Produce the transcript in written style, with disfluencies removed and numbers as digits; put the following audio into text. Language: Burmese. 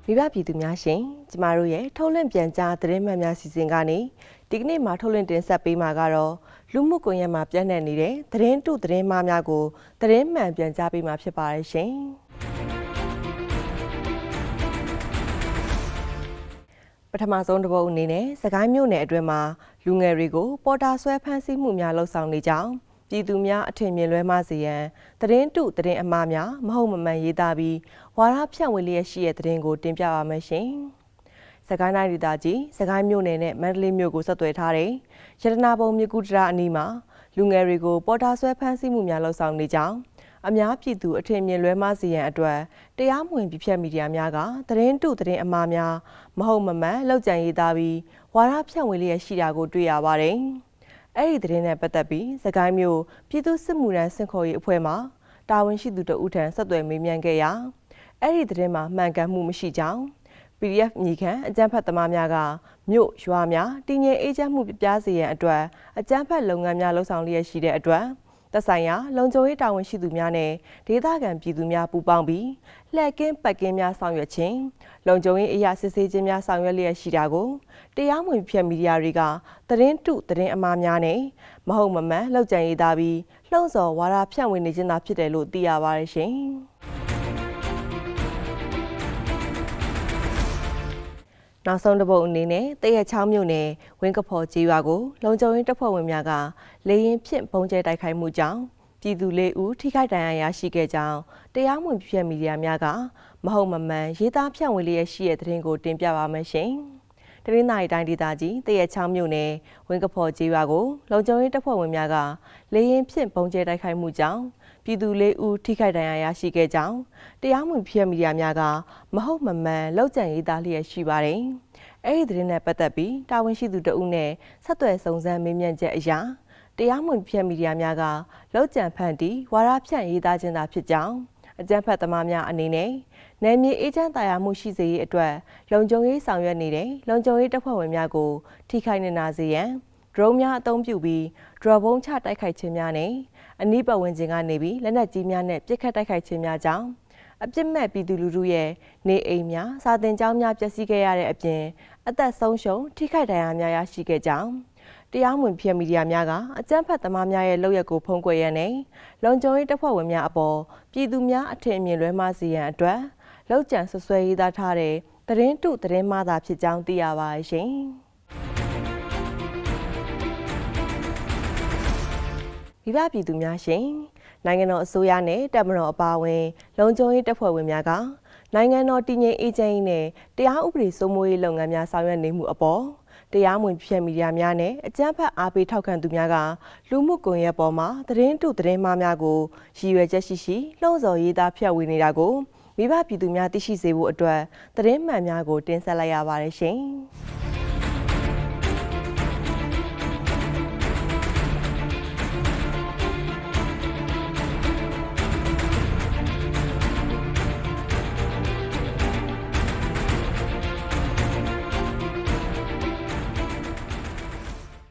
မိဘပြည်သူများရှင်ကျမတို့ရဲ့ထုတ်လွှင့်ပြန်ကြားသတင်းမှန်များစီစဉ်ကနေဒီကနေ့မှာထုတ်လွှင့်တင်ဆက်ပေးမှာကတော့လူမှုကွန်ရက်မှာပြန့်နှံ့နေတဲ့သတင်းတုသတင်းမှားများကိုသတင်းမှန်ပြန်ကြားပေးမှာဖြစ်ပါတယ်ရှင်ပထမဆုံးတစ်ပုဒ်အနေနဲ့စကိုင်းမြို့နယ်အတွင်းမှာလူငယ်တွေကိုပေါ်တာဆွဲဖမ်းဆီးမှုများလှုပ်ဆောင်နေကြောင်းပြည်သူများအထင်မြင်လွဲမှားစေရန်သတင်းတုသတင်းအမှားများမဟုတ်မမှန်ရေးသားပြီးဝါဒဖြန့်ဝေလျက်ရှိတဲ့သတင်းကိုတင်ပြပါမယ်ရှင်။စကိုင်းတိုင်းဒေသကြီးစကိုင်းမြို့နယ်နဲ့မန္တလေးမြို့ကိုဆက်သွယ်ထားတဲ့ရတနာပုံမြကူတရာအနီးမှာလူငယ်တွေကိုပေါ်တာဆွဲဖမ်းဆီးမှုများလှုပ်ဆောင်နေကြောင်းအများပြည်သူအထင်မြင်လွဲမှားစေရန်အတွက်တရားမဝင်ပြဖြတ်မီဒီယာများကသတင်းတုသတင်းအမှားများမဟုတ်မမှန်လောက်ကျန်ရေးသားပြီးဝါဒဖြန့်ဝေလျက်ရှိတာကိုတွေ့ရပါတယ်။အဲ့ဒီသတင်းနဲ့ပတ်သက်ပြီးစကိုင်းမြို့ပြည်သူ့စစ်မှုထမ်းစင်ခေါ်ရေးအဖွဲ့မှတာဝန်ရှိသူတဦးထံဆက်သွယ်မေးမြန်းခဲ့ရာအဲ့ဒီသတင်းမှာမှန်ကန်မှုမရှိကြောင်း PDF ညီခံအကြမ်းဖက်သမားများကမြို့ရွာများတည်ငြိမ်အေးချမ်းမှုပြပြစေရန်အတွက်အကြမ်းဖက်လုပ်ငန်းများလှုပ်ဆောင်လျက်ရှိတဲ့အတွက်သက်ဆိုင်ရာလုံခြုံရေးတာဝန်ရှိသူများနဲ့ဒေသခံပြည်သူများပူးပေါင်းပြီးလှည့်ကင်းပတ်ကင်းများဆောင်ရွက်ခြင်းလုံခြုံရေးအရာစစ်ဆေးခြင်းများဆောင်ရွက်လျက်ရှိတာကိုတရားမဝင်ဖြတ်မီဒီယာတွေကသတင်းတုသတင်းအမှားများနဲ့မဟုတ်မမှန်လောက်ကျန်ရေးသားပြီးလှုံ့ဆော်ဝါဒဖြန့်ဝေနေခြင်းသာဖြစ်တယ်လို့သိရပါတယ်ရှင်နောက်ဆုံးတစ်ပုဒ်အနေနဲ့တရက်ချောင်းမြို့နယ်ဝင်းကဖော်ကြီးရွာကိုလုံခြုံရေးတပ်ဖွဲ့ဝင်များကလေရင်ဖြင့်ပုံကျဲတိုက်ခိုက်မှုကြောင့်ပြည်သူ၄ဦးထိခိုက်ဒဏ်ရာရရှိခဲ့ကြောင်းတရားမဝင်ပြည့်မီဒီယာများကမဟုတ်မမှန်ရေးသားဖြန့်ဝေလျက်ရှိတဲ့သတင်းကိုတင်ပြပါမယ်ရှင်။တရင်းနိုင်တိုင်းဒေသကြီးတရက်ချောင်းမြို့နယ်ဝင်းကဖော်ကြီးရွာကိုလုံခြုံရေးတပ်ဖွဲ့ဝင်များကလေရင်ဖြင့်ပုံကျဲတိုက်ခိုက်မှုကြောင့်ပြည်သူ၄ဦးထိခိုက်ဒဏ်ရာရရှိခဲ့ကြောင်းတရားမဝင်ပြည့်မီဒီယာများကမဟုတ်မမှန်လောက်ကျန်ရေးသားလျက်ရှိပါတယ်။အဲ့ဒီသတင်းနဲ့ပတ်သက်ပြီးတာဝန်ရှိသူတဦးနဲ့ဆက်သွယ်စုံစမ်းမေးမြန်းချက်အရာတရားမဝင်ပြည့်မီဒီယာများကလောက်ကျန်ဖန်တီးဝါဒဖြန့်ရေးသားခြင်းသာဖြစ်ကြောင်းအကြမ်းဖက်သမားများအနေနဲ့နယ်မြေအေးချမ်းသာယာမှုရှိစေရေးအတွက်လုံခြုံရေးဆောင်ရွက်နေတဲ့လုံခြုံရေးတပ်ဖွဲ့ဝင်များကိုထိခိုက်နေနာစေရန်ဒရုန်းများအသုံးပြုပြီးဒရော့ဘုံချတိုက်ခိုက်ခြင်းများနဲ့အနီးပတ်ဝန်းကျင်ကနေပြီးလက်နက်ကြီးများနဲ့ပစ်ခတ်တိုက်ခိုက်ခြင်းများကြောင့်အပြစ်မဲ့ပြည်သူလူထုရဲ့နေအိမ်များစာသင်ကျောင်းများပျက်စီးခဲ့ရတဲ့အပြင်အသက်ဆုံးရှုံးထိခိုက်ဒဏ်ရာများရရှိခဲ့ကြောင်းတရားဝင်ပြည့်မီဒီယာများကအကြမ်းဖက်သမားများရဲ့လုပ်ရက်ကိုဖုံးကွယ်ရန်နဲ့လုံခြုံရေးတပ်ဖွဲ့ဝင်များအပေါ်ပြည်သူများအထင်အမြင်လွဲမှားစေရန်အတွက်လောက်ကျန်ဆွဆွဲရေးသားထားတဲ့သတင်းတုသတင်းမှားသာဖြစ်ကြောင်းသိရပါရှင်။မိဘပြည်သူများရှင်နိုင်ငံတော်အစိုးရနဲ့တပ်မတော်အပါအဝင်လုံခြုံရေးတပ်ဖွဲ့ဝင်များကနိုင်ငံတော်တည်ငြိမ်အေးချမ်းရေးနဲ့တရားဥပဒေစိုးမိုးရေးလုပ်ငန်းများဆောင်ရွက်နေမှုအပေါ်တရားမဝင်ဖြန့်မီဒီယာများနဲ့အကြမ်းဖက်အားပေးထောက်ခံသူများကလူမှုကွန်ရက်ပေါ်မှာသတင်းတုသတင်းမှားများကိုရည်ရွယ်ချက်ရှိလှုံ့ဆော်ရေးသားဖြန့်ဝေနေတာကိုမိဘပြည်သူများသိရှိစေဖို့အတွက်သတင်းမှန်များကိုတင်ဆက်လိုက်ရပါတယ်ရှင်။